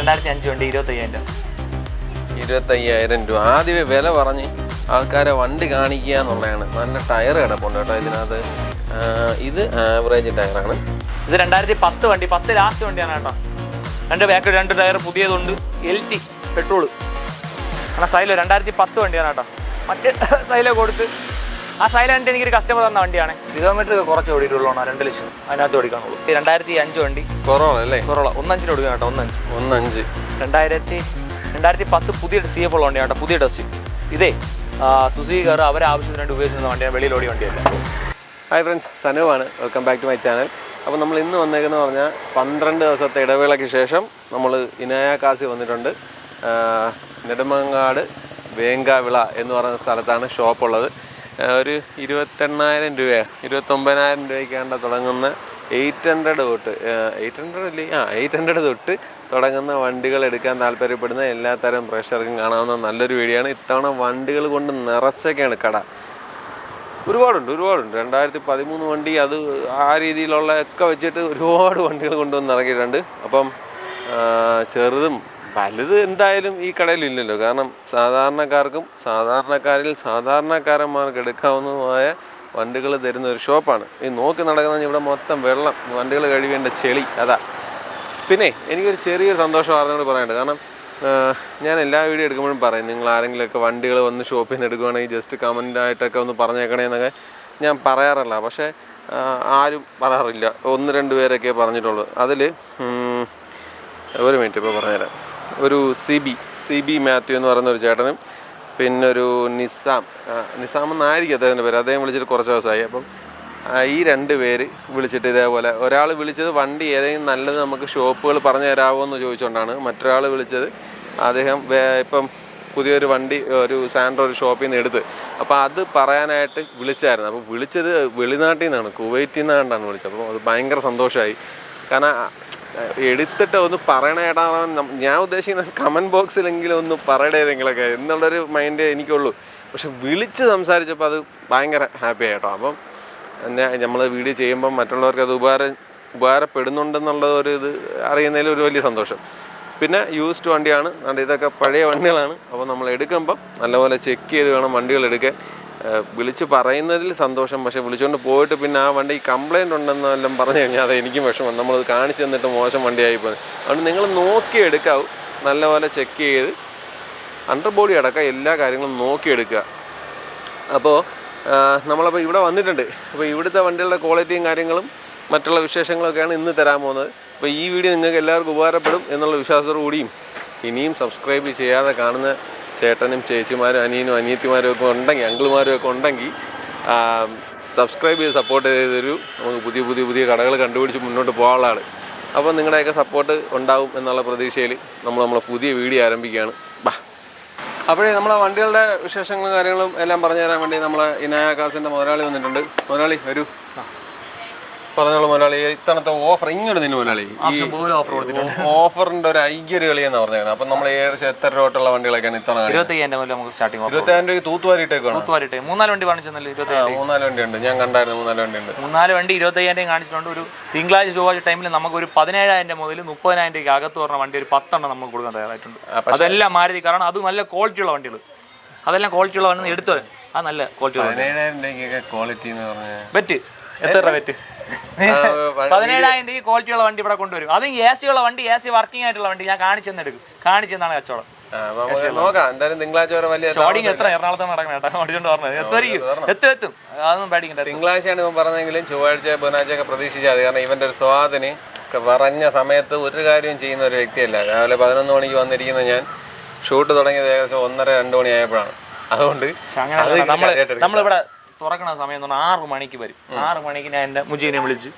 2005 വണ്ടി 25,000 രൂപ. ആദ്യമേ വില പറഞ്ഞ് ആൾക്കാരെ വണ്ടി കാണിക്കുക എന്നുള്ളതാണ്. നല്ല ടയർ കിടപ്പുണ്ട് കേട്ടോ ഇതിനകത്ത്. ഇത് ആവറേജ് ടയറാണ്. ഇത് 2010 വണ്ടി, 10 ലാസ്റ്റ് വണ്ടിയാണ് കേട്ടോ. രണ്ട് ടയർ പുതിയതുണ്ട്. LT പെട്രോള് ആണ്. സൈലോ 2010 വണ്ടിയാണ് കേട്ടോ. മറ്റേ സൈലോ കൊടുത്ത് ആ സൈലന്റ് എനിക്കൊരു കസ്റ്റമർ തന്ന വണ്ടിയാണ്. കിലോമീറ്റർ കുറച്ച് ഓടിയിട്ടുള്ളൂ, 2 ലക്ഷം അതിനകത്ത് ഓടിക്കാനുള്ളൂ. 2005 വണ്ടി കൊറോള അല്ലേ? കൊറോള 1.5 ഓടിക്കണം കേട്ടോ. 1.5 2010 പുതിയ CF ഉള്ള വണ്ടിയാണ് കേട്ടോ. പുതിയ ടെസ്റ്റ്. ഇതേ സുസുക്കി കാർ അവരെ ആവശ്യത്തിന് വേണ്ടി ഉപയോഗിച്ചിരുന്ന വണ്ടിയാണ്, വെളിയിൽ ഓടിയ വണ്ടിയല്ല. ഹായ് ഫ്രണ്ട്സ്, സനുവാണ്. Welcome back to my channel. അപ്പോൾ നമ്മൾ ഇന്ന് വന്നേക്കെന്ന് പറഞ്ഞാൽ 12 ദിവസത്തെ ഇടവേളയ്ക്ക് ശേഷം നമ്മൾ ഇനായ കാസി വന്നിട്ടുണ്ട്. നെടുമങ്ങാട് വേങ്കാവിള എന്ന് പറയുന്ന സ്ഥലത്താണ് ഷോപ്പുള്ളത്. ഒരു 28,000 രൂപ 29,000 രൂപയ്ക്കാണ്ട് തുടങ്ങുന്ന 800 തൊട്ട് തുടങ്ങുന്ന വണ്ടികൾ എടുക്കാൻ താല്പര്യപ്പെടുന്ന എല്ലാത്തരം പ്രേക്ഷകർക്കും കാണാവുന്ന നല്ലൊരു വീഡിയോ ആണ്. ഇത്തവണ വണ്ടികൾ കൊണ്ട് നിറച്ചൊക്കെയാണ് കട. ഒരുപാടുണ്ട്. 2013 വണ്ടി, അത് ആ രീതിയിലുള്ള ഒക്കെ വെച്ചിട്ട് ഒരുപാട് വണ്ടികൾ കൊണ്ടുവന്ന് ഇറക്കിയിട്ടുണ്ട്. അപ്പം ചെറുതും വലുത് എന്തായാലും ഈ കടയിലില്ലല്ലോ. കാരണം സാധാരണക്കാർക്കും സാധാരണക്കാരന്മാർക്ക് എടുക്കാവുന്നതുമായ വണ്ടികൾ തരുന്ന ഒരു ഷോപ്പാണ്. ഈ നോക്കി നടക്കുന്ന ഇവിടെ മൊത്തം വെള്ളം, വണ്ടികൾ കഴുകേണ്ട ചെളി, അതാ. പിന്നെ എനിക്കൊരു ചെറിയൊരു സന്തോഷ വാർത്ത കൂടി പറയാനുണ്ട്. കാരണം ഞാൻ എല്ലാ വീഡിയോ എടുക്കുമ്പോഴും പറയും, നിങ്ങൾ ആരെങ്കിലുമൊക്കെ വണ്ടികൾ വന്ന് ഷോപ്പിൽ നിന്ന് എടുക്കുകയാണെങ്കിൽ ജസ്റ്റ് കമൻ്റായിട്ടൊക്കെ ഒന്ന് പറഞ്ഞേക്കണേ എന്നൊക്കെ ഞാൻ പറയാറില്ല. പക്ഷേ ആരും പറയാറില്ല. 1-2 പേരൊക്കെ പറഞ്ഞിട്ടുള്ളൂ. അതിൽ ഒരു മിനിറ്റ് ഇപ്പോൾ പറഞ്ഞുതരാം. ഒരു സി ബി മാത്യു എന്ന് പറയുന്ന ഒരു ചേട്ടനും പിന്നെ ഒരു നിസാം എന്നായിരിക്കും അദ്ദേഹത്തിൻ്റെ പേര്. അദ്ദേഹം വിളിച്ചിട്ട് കുറച്ച് ദിവസമായി. അപ്പം ഈ 2 പേര് വിളിച്ചിട്ട് ഇതേപോലെ, ഒരാൾ വിളിച്ചത് വണ്ടി ഏതെങ്കിലും നല്ലത് നമുക്ക് ഷോപ്പുകൾ പറഞ്ഞു തരാമോ എന്ന് ചോദിച്ചുകൊണ്ടാണ്. മറ്റൊരാൾ വിളിച്ചത് അദ്ദേഹം ഇപ്പം പുതിയൊരു വണ്ടി ഒരു സാൻഡ്രോ ഒരു ഷോപ്പിൽ നിന്ന് എടുത്ത്, അപ്പോൾ അത് പറയാനായിട്ട് വിളിച്ചായിരുന്നു. അപ്പോൾ വിളിച്ചത് വെളിനാട്ടിൽ നിന്നാണ്, കുവൈറ്റിൽ നിന്നാണ്ടാണ് വിളിച്ചത്. അപ്പോൾ അത് ഭയങ്കര സന്തോഷമായി. കാരണം എടുത്തിട്ട് ഒന്ന് പറയണേടാ, ഞാൻ ഉദ്ദേശിക്കുന്നത് കമൻറ്റ് ബോക്സിലെങ്കിലും ഒന്ന് പറയണേതെങ്കിലൊക്കെ എന്നുള്ളൊരു മൈൻഡ് എനിക്കുള്ളൂ. പക്ഷെ വിളിച്ച് സംസാരിച്ചപ്പോൾ അത് ഭയങ്കര ഹാപ്പി ആയിട്ടോ. അപ്പം നമ്മൾ വീഡിയോ ചെയ്യുമ്പം മറ്റുള്ളവർക്ക് അത് ഉപകാരപ്പെടുന്നുണ്ടെന്നുള്ളത് ഒരു ഇത് അറിയുന്നതിൽ ഒരു വലിയ സന്തോഷം. പിന്നെ യൂസ്ഡ് വണ്ടിയാണ്, ഇതൊക്കെ പഴയ വണ്ടികളാണ്. അപ്പോൾ നമ്മൾ എടുക്കുമ്പം നല്ലപോലെ ചെക്ക് ചെയ്ത് വേണം വണ്ടികൾ എടുക്കാൻ. വിളിച്ച് പറയുന്നതിൽ സന്തോഷം. പക്ഷേ വിളിച്ചുകൊണ്ട് പോയിട്ട് പിന്നെ ആ വണ്ടി കംപ്ലയിൻ്റ് ഉണ്ടെന്നെല്ലാം പറഞ്ഞു കഴിഞ്ഞാൽ അത് എനിക്കും വിഷമം. നമ്മളത് കാണിച്ചു തന്നിട്ട് മോശം വണ്ടിയായിപ്പോയി. അതുകൊണ്ട് നിങ്ങൾ നോക്കി എടുക്കാവൂ. നല്ലപോലെ ചെക്ക് ചെയ്ത് അണ്ടർ ബോഡി അടക്കം എല്ലാ കാര്യങ്ങളും നോക്കിയെടുക്കുക. അപ്പോൾ നമ്മളപ്പോൾ ഇവിടെ വന്നിട്ടുണ്ട്. അപ്പോൾ ഇവിടുത്തെ വണ്ടികളുടെ ക്വാളിറ്റിയും കാര്യങ്ങളും മറ്റുള്ള വിശേഷങ്ങളൊക്കെയാണ് ഇന്ന് തരാൻ പോകുന്നത്. അപ്പോൾ ഈ വീഡിയോ നിങ്ങൾക്ക് എല്ലാവർക്കും ഉപകാരപ്പെടും എന്നുള്ള വിശ്വാസത്തോടു കൂടിയും ഇനിയും സബ്സ്ക്രൈബ് ചെയ്യാതെ കാണുന്ന ചേട്ടനും ചേച്ചിമാരും അനിയനും അനിയത്തിമാരും ഒക്കെ ഉണ്ടെങ്കിൽ, അങ്കിളുമാരും ഒക്കെ ഉണ്ടെങ്കിൽ സബ്സ്ക്രൈബ് ചെയ്ത് സപ്പോർട്ട് ചെയ്ത് തരൂ. നമുക്ക് പുതിയ കടകൾ കണ്ടുപിടിച്ച് മുന്നോട്ട് പോകാനുള്ളതാണ്. അപ്പോൾ നിങ്ങളുടെയൊക്കെ സപ്പോർട്ട് ഉണ്ടാവും എന്നുള്ള പ്രതീക്ഷയിൽ നമ്മളെ പുതിയ വീഡിയോ ആരംഭിക്കുകയാണ്. അപ്പോഴേ നമ്മളെ വണ്ടികളുടെ വിശേഷങ്ങളും കാര്യങ്ങളും എല്ലാം പറഞ്ഞു തരാൻ വേണ്ടി നമ്മളെ ഇനായ കാസിൻ്റെ മുതലാളി വന്നിട്ടുണ്ട്. മുതലാളി വരൂ, പറഞ്ഞോളൂ മുതലാളി. ഇത്തവണത്തെ ഓഫർ ഇങ്ങോട്ട് നിന്ന് മുതലാളി, ഈ ഓഫറിന്റെ ഒരു ഐക്യൊരു കളിയെന്ന് പറഞ്ഞത്. അപ്പം നമ്മൾ ഏകദേശം എത്ര രൂപ തൊട്ടുള്ള വണ്ടികളൊക്കെയാണ് ഇത്തവണ? 25,000 രൂപ തൂത്തുവാരിട്ടേക്കാണ്. 3-4 വണ്ടി കാണിച്ചെന്നല്ലേ? 3-4 വണ്ടി ഉണ്ട്, ഞാൻ കണ്ടായിരുന്നു. 4 വണ്ടി ഉണ്ട്. 3-4 വണ്ടി 25,000 കാണിച്ചിട്ടുണ്ട്. ഒരു തിങ്കളാഴ്ച ചൊവ്വാഴ്ച ടൈമിൽ നമുക്ക് ഒരു 17,000 മുതൽ 30,000 രൂപയ്ക്ക് അകത്ത് പറഞ്ഞ വണ്ടി ഒരു 10 എണ്ണം നമുക്ക് കൊടുക്കാൻ തയ്യാറായിട്ടുണ്ട്. അതെല്ലാം മാരുതി, കാരണം അത് നല്ല ക്വാളിറ്റിയുള്ള വണ്ടികൾ. അതെല്ലാം ക്വാളിറ്റിയുള്ള വണ്ടി എടുത്തു വരാം. ആ നല്ല ക്വാളിറ്റി. 17,000 രൂപയ്ക്കൊക്കെ ക്വാളിറ്റി എന്ന് പറഞ്ഞാൽ ബെറ്റ് എത്ര രൂപ ബെറ്റ്? 17,000 രൂപ ക്വാളിറ്റിയുള്ള വണ്ടി ഇവിടെ കൊണ്ടുവരും. അത് AC ഉള്ള വണ്ടി, AC വർക്കിംഗ് ആയിട്ടുള്ള വണ്ടി ഞാൻ കാണിച്ചെന്നെടുക്കും. കാണിച്ചെന്നാണ് കച്ചവടം. നോക്കാം എന്തായാലും തിങ്കളാഴ്ച വരെ. വലിയ എത്ര എറണാകുളത്ത് നടക്കണം കേട്ടോ, ഓടിച്ചോണ്ട് പറഞ്ഞത് എത്തും. അതൊന്നും പേടിക്കണ്ട. തിങ്കളാഴ്ചയാണ് ഇപ്പം പറഞ്ഞെങ്കിലും ചൊവ്വാഴ്ച ബുധനാഴ്ചയൊക്കെ പ്രതീക്ഷിച്ചാൽ. കാരണം ഇവന്റെ ഒരു സ്വാദിന് പറഞ്ഞ സമയത്ത് ഒരു കാര്യവും ചെയ്യുന്ന ഒരു വ്യക്തിയല്ല. രാവിലെ 11 മണിക്ക് വന്നിരിക്കുന്ന ഞാൻ ഷൂട്ട് തുടങ്ങിയത് ഏകദേശം 1:30-2 മണി ആയപ്പോഴാണ്. അതുകൊണ്ട് നമ്മളിവിടെ തുറക്കണ സമയം എന്ന് പറഞ്ഞാൽ 6 മണിക്ക് വരും. 6 മണിക്ക് ഞാൻ എൻ്റെ മുജീനെ വിളിച്ച്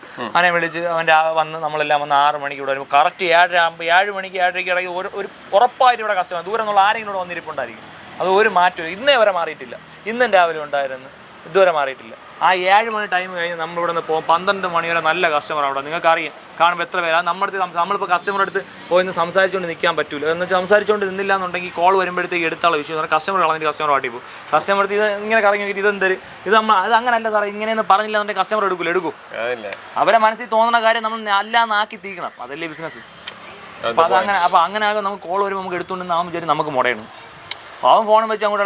അവൻ്റെ വന്ന് നമ്മളെല്ലാം വന്ന് 6 മണിക്ക് ഇവിടെ വരുമ്പോൾ കറക്റ്റ് 7 മണിക്ക് 7:30 ഇടയ്ക്ക് ഒരു ഉറപ്പായിട്ട് ഇവിടെ കസ്റ്റമർ ദൂരം എന്നുള്ള ആരെങ്കിലും ഇവിടെ വന്നിരിപ്പുണ്ടായിരിക്കും. അത് ഒരു മാറ്റവും ഇന്നേ വരെ മാറിയിട്ടില്ല. ഇന്നും രാവിലെ ഉണ്ടായിരുന്നു, ഇതുവരെ മാറിയിട്ടില്ല. ആ 7 മണി ടൈം കഴിഞ്ഞ് നമ്മളിവിടെ നിന്ന് പോകും. 12 മണി വരെ നല്ല കസ്റ്റമർ അവിടെ. നിങ്ങൾക്ക് അറിയാം, കാണുമ്പോൾ എത്ര പേരാ നമ്മളിപ്പോൾ കസ്റ്റമർ അടുത്ത് പോയി സംസാരിച്ചുകൊണ്ട് നിൽക്കാൻ പറ്റൂല. എന്ന് വെച്ചാൽ സംസാരിച്ചുകൊണ്ട് നിന്നില്ല എന്നുണ്ടെങ്കിൽ കോൾ വരുമ്പോഴത്തേക്ക് എടുത്തുള്ള വിഷയം കസ്റ്റമർ കളഞ്ഞിട്ട് കസ്റ്റമർ വാട്ടി പോകും. കസ്റ്റമർ അടുത്ത് ഇത് ഇങ്ങനെ കറങ്ങി നോക്കിയിട്ട് ഇതെന്തരും ഇത് അത് അങ്ങനെയല്ല സാറേ, ഇങ്ങനെയൊന്നും പറഞ്ഞില്ല എന്നുണ്ടെങ്കിൽ കസ്റ്റമർ എടുക്കും. അവരെ മനസ്സിൽ തോന്നുന്ന കാര്യം നമ്മൾ അല്ലാന്നാക്കി തീക്കണം. അതല്ലേ ബിസിനസ്. അപ്പൊ അതങ്ങനെ അപ്പൊ അങ്ങനെ ആകെ നമുക്ക് കോൾ വരുമ്പോൾ നമുക്ക് എടുത്തുകൊണ്ട് നാം വിചാരിക്കും നമുക്ക് മുടയണം. അവൻ ഫോണും വെച്ച് അങ്ങോട്ട്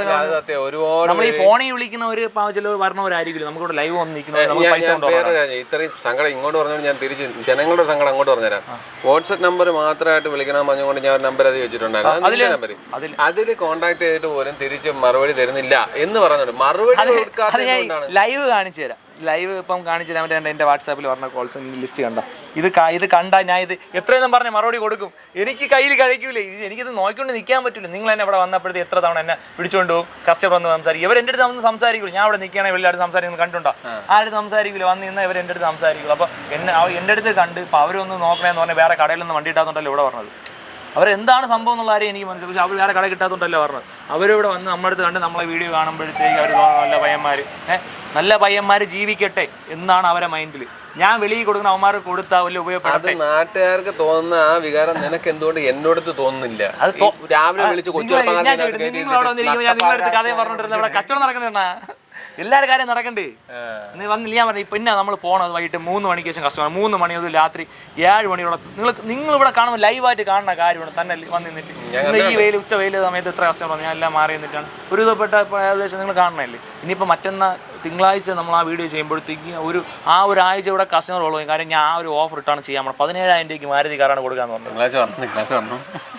നമ്മൾ ഈ ഫോണിൽ വിളിക്കുന്ന ഒരു ചില പറഞ്ഞവരായിരിക്കും നമുക്കിവിടെ ലൈവ് വന്ന് നിൽക്കുന്നത്. ഇത്രയും സങ്കടം ഇങ്ങോട്ട് പറഞ്ഞാൽ ഞാൻ തിരിച്ച് ജനങ്ങളുടെ സങ്കടം അങ്ങോട്ട് പറഞ്ഞുതരാം. വാട്സ്ആപ്പ് നമ്പർ മാത്രമായിട്ട് വിളിക്കണം പറഞ്ഞുകൊണ്ട് ഞാൻ ഒരു നമ്പർ അത് വെച്ചിട്ടുണ്ടായിരുന്നു. അതിൽ കോൺടാക്ട് ചെയ്തിട്ട് പോലും തിരിച്ച് മറുപടി തരുന്നില്ല എന്ന് പറഞ്ഞിട്ടുണ്ട്. മറുപടി ലൈവ് കാണിച്ചു തരാം. ലൈവ് ഇപ്പം കാണിച്ചു തരാൻ വേണ്ടി എൻ്റെ വാട്സാപ്പിൽ പറഞ്ഞ കോൾസ് ലിസ്റ്റ് കണ്ട ഇത് കണ്ടാൽ ഞാൻ ഇത് എത്രയെന്നും പറഞ്ഞ് മറുപടി കൊടുക്കും. എനിക്ക് കയ്യിൽ കഴിക്കൂലേ, എനിക്കിത് നോക്കിക്കൊണ്ട് നിൽക്കാൻ പറ്റില്ല. നിങ്ങൾ എന്നെ ഇവിടെ വന്നപ്പോഴത്തെ എത്ര തവണ എന്നെ പിടിച്ചുകൊണ്ട് പോകും, കസ്റ്റമർ വന്ന് സംസാരിക്കും. ഇവർ എൻ്റെ അടുത്ത് വന്ന് സംസാരിക്കുള്ളൂ. ഞാൻ അവിടെ നിൽക്കുകയാണെങ്കിൽ വലിയ സംസാരിക്കുന്നത് കണ്ടുണ്ടോ, ആരുടെ സംസാരിക്കില്ല, വന്ന് നിന്ന് ഇവർ എൻ്റെ അടുത്ത് സംസാരിക്കുള്ളൂ. അപ്പോൾ എൻ്റെ അടുത്ത് കണ്ട് ഇപ്പോൾ അവരൊന്ന് നോക്കണമെന്ന് പറഞ്ഞാൽ വേറെ കടയിലൊന്നും വണ്ടി ഇട്ടാത്തതുകൊണ്ടല്ലോ ഇവിടെ പറഞ്ഞത്. അവരെന്താണ് സംഭവം എന്നുള്ള കാര്യം എനിക്ക് മനസ്സിലായി. പക്ഷേ അവർ വേറെ കട കിട്ടാത്തതുകൊണ്ടല്ലോ പറഞ്ഞത്. അവരിവിടെ വന്ന് നമ്മുടെ അടുത്ത് കണ്ട് നമ്മളെ വീഡിയോ കാണുമ്പോഴത്തേക്ക് അവർ നല്ല പയ്യന്മാർ നല്ല പയ്യന്മാർ ജീവിക്കട്ടെ എന്നാണ് അവരെ മൈൻഡിൽ. ഞാൻ വെളിയിൽ കൊടുക്കുന്ന അവന്മാർക്ക് കൊടുത്താൽ വലിയ ഉപയോഗപ്പെടും. നാട്ടുകാർക്ക് തോന്നുന്ന ആ വികാരം നിനക്ക് എന്തുകൊണ്ട് എന്നോടത്ത് തോന്നുന്നില്ല? അത് രാവിലെ വിളിച്ച് കഥ പറഞ്ഞിട്ടിരുന്ന ഇവിടെ കച്ചവടം നടക്കണ എല്ലാവരും കാര്യം നടക്കണ്ടേ എന്ന് വന്നില്ല. ഞാൻ പറഞ്ഞു പിന്നെ നമ്മൾ പോകണത് വൈകിട്ട് 3 മണിക്ക് ശേഷം കസ്റ്റമർ 3 മണി മുതൽ രാത്രി 7 മണിയോളം നിങ്ങൾ ഇവിടെ കാണുമ്പോൾ ലൈവായിട്ട് കാണുന്ന കാര്യമാണ്. തന്നെ വന്ന് നിന്നിട്ട് ഈ വെയിൽ ഉച്ച വെയിൽ സമയത്ത് എത്ര കസ്റ്റമർ വന്നു ഞാൻ എല്ലാം മാറി നിന്നിട്ടാണ് ഒരു വിധപ്പെട്ട ഏകദേശം നിങ്ങൾ കാണണമല്ലേ. ഇനിയിപ്പോൾ മറ്റന്നാ തിങ്കളാഴ്ച നമ്മൾ ആ വീഡിയോ ചെയ്യുമ്പോഴത്തേക്ക് ആ ഒരു ആഴ്ച ഇവിടെ കസ്റ്റമർ ഉള്ളൂ. കാര്യം ഞാൻ ആ ഒരു ഓഫർ ഇട്ടാണ് ചെയ്യാൻ പോകണം. 17,000 രൂപയ്ക്ക് മാരുതി കാറാണ് കൊടുക്കാന്ന് പറഞ്ഞത്.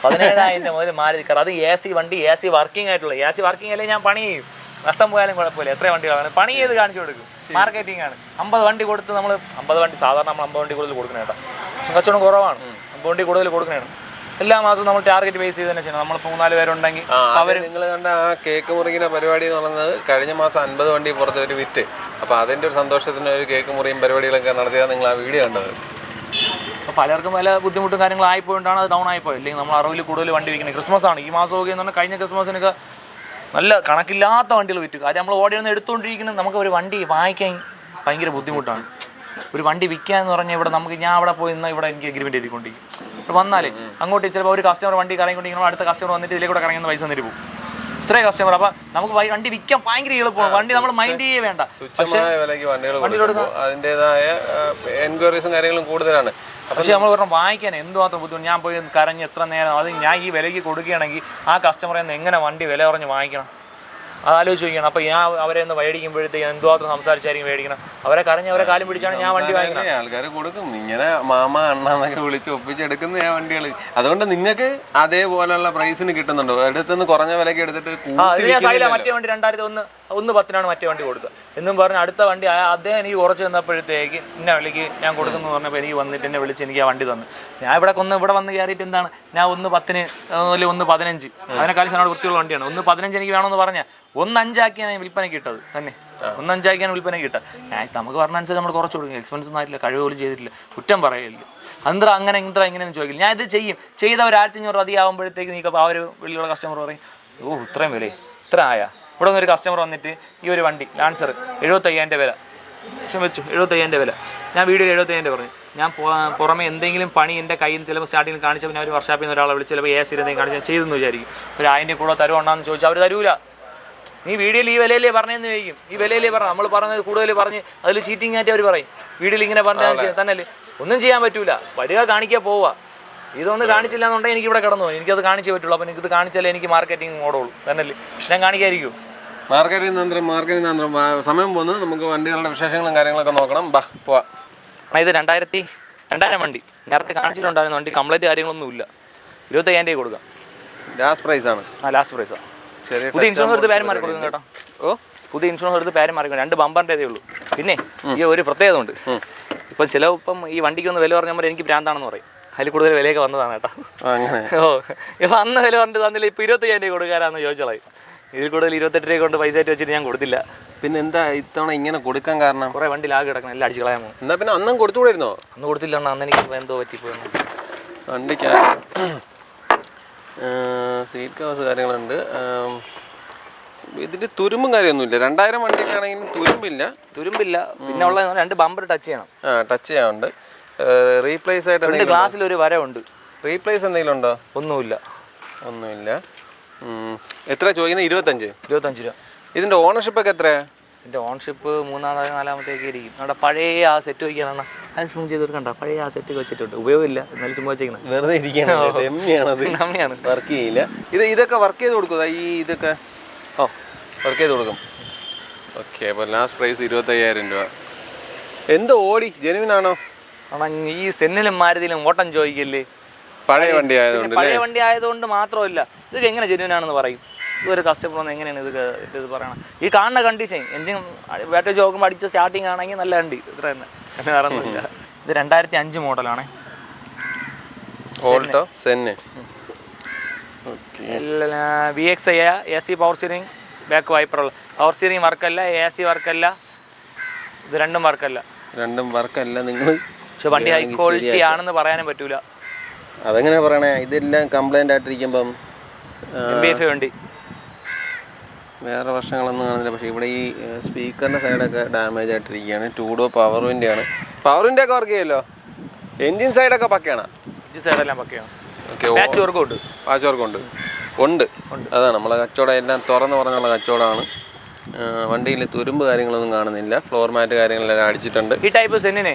17,000 മുതൽ മാരുതി കാർ. അത് AC വണ്ടി, AC വർക്കിംഗ് ആയിട്ടുള്ള. AC വർക്കിംഗ് അല്ലേ ഞാൻ പണി ചെയ്യും, നഷ്ടം പോയാലും കുഴപ്പമില്ല. എത്ര വണ്ടികളാണ് പണി ചെയ്ത് കാണിച്ചു കൊടുക്കും. മാർക്കറ്റിംഗ് ആണ്. 50 വണ്ടി കൊടുത്ത് നമ്മൾ 50 വണ്ടി സാധാരണ നമ്മൾ 50 വണ്ടി കൂടുതൽ കൊടുക്കണേ കേട്ടോ. പക്ഷെ കച്ചവടം കുറവാണ്. 50 വണ്ടി കൂടുതൽ കൊടുക്കണേണ്. എല്ലാ മാസവും നമ്മൾ ടാർഗറ്റ് ബേസ് ചെയ്ത് തന്നെ ചെയ്യണം. നമ്മളിപ്പോൾ 3-4 പേരുണ്ടെങ്കിൽ അവർ നിങ്ങൾ കണ്ട ആ കേക്ക് മുറിക്കുന്ന പരിപാടി എന്ന് പറയുന്നത് കഴിഞ്ഞ മാസം 50 വണ്ടി പുറത്ത് ഒരു വിറ്റ്. അപ്പോൾ അതിൻ്റെ ഒരു സന്തോഷത്തിന് ഒരു കേക്ക് മുറിയും പരിപാടികളൊക്കെ നടത്തിയാൽ നിങ്ങൾ ആ വീഡിയോ കണ്ടത്. അപ്പോൾ പലർക്കും പല ബുദ്ധിമുട്ടും കാര്യങ്ങളും ആയിപ്പോയിട്ടാണ് അത് ഡൗൺ ആയിപ്പോയി. അല്ലെങ്കിൽ നമ്മൾ 60 കൂടുതൽ വണ്ടി വിൽക്കുന്നത്. ക്രിസ്മസ് ആണ് ഈ മാസമൊക്കെ എന്ന് പറഞ്ഞാൽ കഴിഞ്ഞ ക്രിസ്മസിനൊക്കെ നല്ല കണക്കില്ലാത്ത വണ്ടികൾ വിറ്റു. കാര്യം നമ്മൾ ഓടി വന്ന് എടുത്തുകൊണ്ടിരിക്കുന്നത് നമുക്ക് ഒരു വണ്ടി വാങ്ങിക്കാൻ ഭയങ്കര ബുദ്ധിമുട്ടാണ്. ഒരു വണ്ടി വിൽക്കുക എന്ന് പറഞ്ഞാൽ ഇവിടെ നമുക്ക് ഞാൻ അവിടെ പോയി നിന്നാൽ ഇവിടെ എനിക്ക് എഗ്രിമെൻറ്റ് എഴുതിക്കൊണ്ടിരിക്കും. ഇവിടെ വന്നാൽ അങ്ങോട്ട് ചിലപ്പോൾ ഒരു കസ്റ്റമർ വണ്ടി കറങ്ങിക്കൊണ്ടിരിക്കണം, അടുത്ത കസ്റ്റമർ വന്നിട്ട് ഇതിലേക്കൂടെ കറങ്ങുന്ന പൈസ തന്നിട്ട് പോകും. ഇത്രയും കസ്റ്റമർ. അപ്പം നമുക്ക് വണ്ടി വിൽക്കാൻ ഭയങ്കര എളുപ്പമാണ്. വണ്ടി നമ്മൾ മൈൻഡ് ചെയ്യേ വേണ്ട. പക്ഷേ അതിൻ്റെതായ എൻക്വയറീസും കാര്യങ്ങളും കൂടുതലാണ്. പക്ഷേ നമ്മൾ പറഞ്ഞാൽ വാങ്ങിക്കാൻ എന്തുമാത്രം ബുദ്ധിമുട്ട്. ഞാൻ പോയി കരഞ്ഞ് എത്ര നേരം അത് ഞാൻ ഈ വിലയ്ക്ക് കൊടുക്കുകയാണെങ്കിൽ ആ കസ്റ്റമറിൽ നിന്ന് എങ്ങനെ വണ്ടി വില പറഞ്ഞ് വാങ്ങിക്കണം അത് ആലോചിച്ച് ചോദിക്കണം. അപ്പോൾ ഞാൻ അവരെ ഒന്ന് മേടിക്കുമ്പോഴത്തേക്ക് എന്തുമാത്രം സംസാരിച്ചായിരിക്കും മേടിക്കണം. അവരെ കരഞ്ഞ് അവരെ കാലം പിടിച്ചാണ് ഞാൻ വണ്ടി വാങ്ങിക്കണം. ആൾക്കാർ കൊടുക്കും ഇങ്ങനെ മാമ അണ്ണാന്നൊക്കെ വിളിച്ച് ഒപ്പിച്ചെടുക്കുന്ന ഞാൻ വണ്ടികൾ. അതുകൊണ്ട് നിങ്ങൾക്ക് അതേപോലെയുള്ള പ്രൈസിന് കിട്ടുന്നുണ്ടോ? അടുത്തുനിന്ന് കുറഞ്ഞ വിലയ്ക്ക് എടുത്തിട്ട് മറ്റേ വണ്ടി 2001-10 മറ്റേ വണ്ടി കൊടുത്തത് എന്നും പറഞ്ഞ് അടുത്ത വണ്ടി അദ്ദേഹം എനിക്ക് കുറച്ച് തന്നപ്പോഴത്തേക്ക് ഇന്ന വിലയ്ക്ക് ഞാൻ കൊടുക്കുന്നു പറഞ്ഞപ്പോൾ എനിക്ക് വന്നിട്ട് എന്നെ വിളിച്ച് എനിക്ക് ആ വണ്ടി തന്നു. ഞാൻ ഇവിടെ വന്ന് കയറിയിട്ട് എന്താണ് ഞാൻ 1-10 അല്ലെങ്കിൽ 1-15 അതിനേക്കാളും സാധനം വൃത്തിയുള്ള വണ്ടിയാണ്. 1-15 എനിക്ക് വേണമെന്ന് പറഞ്ഞാൽ 1-5 വിൽപ്പനയ്ക്ക് ഇട്ടത് തന്നെ. 1-5 വിൽപ്പനയ്ക്ക് ഇട്ടത്. നമുക്ക് പറഞ്ഞനുസരിച്ച് നമ്മൾ കുറച്ച് കൊടുക്കും. എക്സ്പെൻസ് ഒന്നും ആയിട്ടില്ല, കഴിവ് പോലും ചെയ്തിട്ടില്ല, കുറ്റം പറയില്ല. ഇങ്ങനെയൊന്നും ചോദിക്കില്ല. ഞാൻ ഇത് ചെയ്ത ഒരു 1500 അധികമാകുമ്പോഴത്തേക്ക് നീ ആ ഒരു വലിയുള്ള കസ്റ്റമർ പറയും ഇത്രയും വില ഇത്ര ആയാ. ഇവിടെ നിന്ന് ഒരു കസ്റ്റമർ വന്നിട്ട് ഈ ഒരു വണ്ടി ലാൻസർ 75,000 വില വെച്ചു. 75,000 വില. ഞാൻ വീഡിയോ 75,000 പറഞ്ഞു. ഞാൻ പുറമെ എന്തെങ്കിലും പണി എൻ്റെ കയ്യിൽ നിന്ന് ചിലപ്പോൾ സ്റ്റാർട്ടിങ്ങിൽ കാണിച്ചപ്പോൾ ഞാൻ ഒരു വർഷാപ്പിൽ നിന്ന് ഒരാളെ വിളിച്ച് ചിലപ്പോൾ AC എന്തെങ്കിലും കാണിച്ചാൽ ചെയ്തെന്ന് വിചാരിക്കും. ഒരു 1000 കൂടെ തരുവാണെന്ന് ചോദിച്ചാൽ അവർ തരൂല. നീ വീഡിയോയിൽ ഈ വിലയിലേ പറഞ്ഞെന്ന് ചോദിക്കും. ഈ വിലയിലേ പറഞ്ഞു നമ്മൾ പറഞ്ഞത് കൂടുതൽ പറഞ്ഞ് അതിൽ ചീറ്റിംഗ് ആയിട്ട് അവർ പറയും. വീഡിയോയിൽ ഇങ്ങനെ പറഞ്ഞാൽ തന്നെയല്ലേ ഒന്നും ചെയ്യാൻ പറ്റൂല. വരിക കാണിക്കാൻ പോവുക. ഇതൊന്നും കാണിച്ചില്ല എന്നുണ്ടെങ്കിൽ എനിക്കിവിടെ കിടന്നു പോകും. എനിക്കത് കാണിച്ചേ പറ്റുള്ളൂ. അപ്പം എനിക്കിത് കാണിച്ചാലേ എനിക്ക് മാർക്കറ്റിംഗ് ഓടുള്ളൂ തന്നെയല്ലേ. പക്ഷെ ഞാൻ കാണിക്കായിരിക്കും. മാർക്കറ്റിംഗ് തന്ത്രം സമയം പോകുന്നത്. നമുക്ക് വണ്ടികളുടെ വിശേഷങ്ങളും കാര്യങ്ങളൊക്കെ നോക്കണം. പോവാം. ഇത് 2000 വണ്ടി നേരത്തെ കാണിച്ചിട്ടുണ്ടായിരുന്നു. വണ്ടി കംപ്ലൈൻറ്റ് കാര്യങ്ങളൊന്നും ഇല്ല. 25,000 രൂപ കൊടുക്കാം. ലാസ്റ്റ് പ്രൈസാണ്. ലാസ്റ്റ് പ്രൈസാണ്. പുതിയ ഇൻഷുറൻസ് എടുത്ത് പേര് മാറി കൊടുക്കും കേട്ടോ. പുതിയ ഇൻഷുറൻസ് എടുത്ത് പേര് മാറി 2 ബമ്പറിൻ്റെ ഉള്ളൂ. പിന്നെ ഈ ഒരു പ്രത്യേകത ഉണ്ട്. ഇപ്പം ഈ വണ്ടിക്കൊന്ന് വില പറഞ്ഞാൽ എനിക്ക് ഭ്രാന്താണെന്ന് പറയും. അതിൽ കൂടുതൽ വിലയൊക്കെ വന്നതാണ് കേട്ടോ. ഇപ്പം അന്ന് വില പറഞ്ഞിട്ട് തന്നില്ല. ഇപ്പോൾ 25,000 രൂപ കൊടുക്കാനാന്ന് ചോദിച്ചോളാം. ഇതിൽ കൂടുതൽ 28 രൂപ കൊണ്ട് പൈസ ആയിട്ട് വെച്ചിട്ട് ഞാൻ കൊടുത്തില്ല. പിന്നെ എന്താ ഇത്തവണ ഇങ്ങനെ കൊടുക്കാൻ കാരണം? കുറേ വണ്ടി ലാഗ് കിടക്കണം, എല്ലാം അടിച്ച് കളയാൻ പോകും. എന്നാൽ പിന്നെ അന്നും കൊടുത്തുകൂടായിരുന്നോ? അന്ന് കൊടുത്തില്ല. അന്ന് എനിക്ക് എന്തോ പറ്റിപ്പോയിരുന്നു. വണ്ടിക്ക് സീറ്റ് കവേഴ്സ് കാര്യങ്ങളുണ്ട്. ഇതിൻ്റെ തുരുമ്പും കാര്യമൊന്നുമില്ല. 2000 വണ്ടിക്കാണെങ്കിലും തുരുമ്പില്ല. പിന്നെ ഉള്ള 2 ബമ്പർ ടച്ച് ചെയ്യണം. ടച്ച് ചെയ്യാനുണ്ട്. റീപ്ലേസ് ആയിട്ട് ഗ്ലാസ്സിൽ ഒരു വര ഉണ്ട്. റീപ്ലേസ് എന്തെങ്കിലും ഉണ്ടോ? ഒന്നുമില്ല. എത്ര ചോദിക്കുന്നത്? 25 രൂപ. ഇതിൻ്റെ ഓണർഷിപ്പ് ഒക്കെ എത്രയാണ്? ഇതിൻ്റെ ഓണർഷിപ്പ് 3-4 ഇരിക്കും. നമ്മുടെ പഴയ ആ സെറ്റ് വയ്ക്കാനാണ്. അത് സൂം ചെയ്ത് കണ്ടോ, പഴയ ആ സെറ്റ് വെച്ചിട്ടുണ്ട്, ഉപയോഗമില്ല, എന്നാലും ചുമ്മാ വെച്ചേക്കണം, വെറുതെ ഇരിക്കുകയാണത്, വർക്ക് ചെയ്യില്ല. ഇതൊക്കെ വർക്ക് ചെയ്ത് കൊടുക്കുക, ഇതൊക്കെ വർക്ക് ചെയ്ത് കൊടുക്കും. ഓക്കെ, അപ്പോൾ ലാസ്റ്റ് പ്രൈസ് 25,000 രൂപ. എന്തോ ഓടി ജെനുവിനാണോ? ഈ സെന്നിലും മാരുതിയിലും ഓട്ടം ചോദിക്കല്ലേ, പഴയ വണ്ടി ആയതുകൊണ്ട്. പഴയ വണ്ടി ആയതുകൊണ്ട് മാത്രമല്ല, ഇതൊക്കെ എങ്ങനെ ജെനുവിനാണെന്ന് പറയും? ഇതൊരു കസ്റ്റമർ ഒന്ന് എങ്ങനെയാണ് ഇത് പറയണം? ഈ കാണുന്ന കണ്ടീഷൻ, എഞ്ചിൻ ബാറ്ററി നോക്കുമ്പോൾ അടിച്ച സ്റ്റാർട്ടിങ് ആണെങ്കിൽ നല്ല വണ്ടി, ഇത്ര തന്നെ, എന്നെ വേറൊന്നുമില്ല. ഇത് 2005 മോഡലാണ്, ഓൾട്ടോ സെന്ന്. VXI AC power steering, back വൈപ്പറുള്ള. പവർ സ്റ്റിയറിംഗ് വർക്കല്ല, AC വർക്കല്ല, ഇത് രണ്ടും വർക്കല്ല. നിങ്ങൾ പക്ഷെ വണ്ടി ഹൈ ക്വാളിറ്റി ആണെന്ന് പറയാനും പറ്റൂല. അതെങ്ങനെ പറയണേ? ഇതെല്ലാം കംപ്ലൈൻ്റ് ആയിട്ടിരിക്കുമ്പം MBF വണ്ടി വേറെ വർഷങ്ങളൊന്നും കാണുന്നില്ല. പക്ഷേ ഇവിടെ ഈ സ്പീക്കറിൻ്റെ സൈഡൊക്കെ ഡാമേജ് ആയിട്ടിരിക്കുകയാണ്. 2 പവർ വിൻ്റെയാണ്. പവർ വിൻ്റെ ഒക്കെ വർക്ക് ചെയ്യുമല്ലോ. എൻജിൻ സൈഡൊക്കെ പക്കയാണ്. എൻജിൻ സൈഡെല്ലാം പക്കയാണ്. ഓക്കെ, പാച്ച് വർക്കുണ്ട്. അതാണ് നമ്മളെ കച്ചവടം, എല്ലാം തുറന്ന് പറഞ്ഞുള്ള കച്ചവടമാണ്. വണ്ടിയിൽ തുരുമ്പ് കാര്യങ്ങളൊന്നും കാണുന്നില്ല. ഫ്ലോർ മാറ്റ് കാര്യങ്ങളെല്ലാം അടിച്ചിട്ടുണ്ട്. ഈ ടൈപ്പ് സെന്നിന്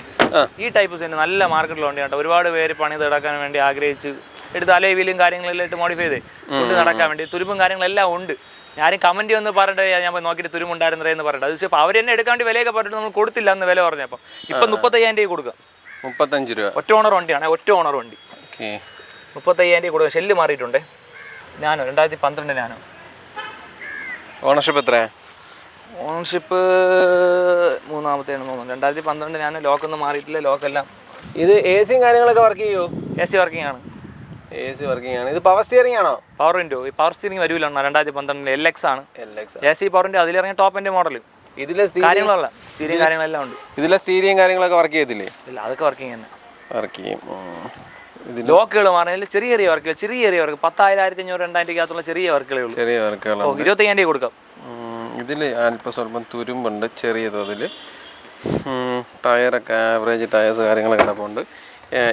നല്ല മാർക്കറ്റിൽ വണ്ടിയാണ്. ഒരുപാട് പേര് പണി നടക്കാൻ വേണ്ടി ആഗ്രഹിച്ച് എടുത്ത് അലൈവിലും കാര്യങ്ങളെല്ലാം ഇട്ട് മോഡിഫൈ ചെയ്ത് കൊണ്ട് നടക്കാൻ വേണ്ടി തുരുമ്പും കാര്യങ്ങളെല്ലാം ഉണ്ട്. ഞാനും കമൻറ്റ് വന്ന് പറഞ്ഞിട്ട് ഞാൻ പോയി നോക്കിയിട്ട് തുരുമ്പുണ്ടായിരുന്നേ എന്ന് പറഞ്ഞിട്ട്, അത് ഇപ്പോൾ അവർ തന്നെ എടുക്കാണ്ട് വിലയൊക്കെ പറഞ്ഞിട്ട് നമ്മൾ കൊടുത്തില്ല എന്ന് വില പറഞ്ഞപ്പോൾ ഇപ്പം 35,000 രൂപ കൊടുക്കുക. 35 രൂപ. ഒറ്റ ഓണർ വണ്ടിയാണ്, ഒറ്റ ഓണർ വണ്ടി. 35,000 രൂപ കൊടുക്കുക. ഷെല്ല് മാറിയിട്ടുണ്ട്. 2012 നാനോ. ഓണർഷിപ്പ് എത്രയാണ്? ഓണർഷിപ്പ് 3ാമത്തെയാണ് തോന്നുന്നു. 2012 ഞാൻ ലോക്കൊന്നും മാറിയിട്ടില്ല, ലോക്കെല്ലാം. ഇത് AC കാര്യങ്ങളൊക്കെ വർക്ക് ചെയ്യുമോ? AC വർക്കിംഗ് ആണ്. ഇത് പവർ സ്റ്റിയറിംഗ് ആണോ? Power window. ഈ പവർ സ്റ്റിയറിംഗ് വരില്ല. 2012 LX ആണ്. AC പവർ വിൻഡോ, അതിലിറങ്ങിയ ടോപ്പ് എൻ്റെ മോഡൽ. ഇതിലെ കാര്യങ്ങളല്ല, സ്റ്റീരിയും കാര്യങ്ങളെല്ലാം ഉണ്ട്. ഇതിലെ സ്റ്റീരിയും കാര്യങ്ങളൊക്കെ വർക്ക് ചെയ്തില്ലേ? ഇല്ല, അതൊക്കെ വർക്കിംഗ് തന്നെ. വർക്ക് ചെയ്യും. ലോക്കുകൾ മാറിയതിൽ ചെറിയ വർക്ക് 10,000-1500 2000 ചെറിയ വർക്കുകളേ ഉള്ളൂ. 25,000 രൂപ കൊടുക്കാം. ഇതിൽ അല്പം സ്വല്പം തുരുമ്പുണ്ട് ചെറിയ തോതിൽ. ടയറൊക്കെ ആവറേജ് ടയേഴ്സ് കാര്യങ്ങളൊക്കെ കിടപ്പുണ്ട്.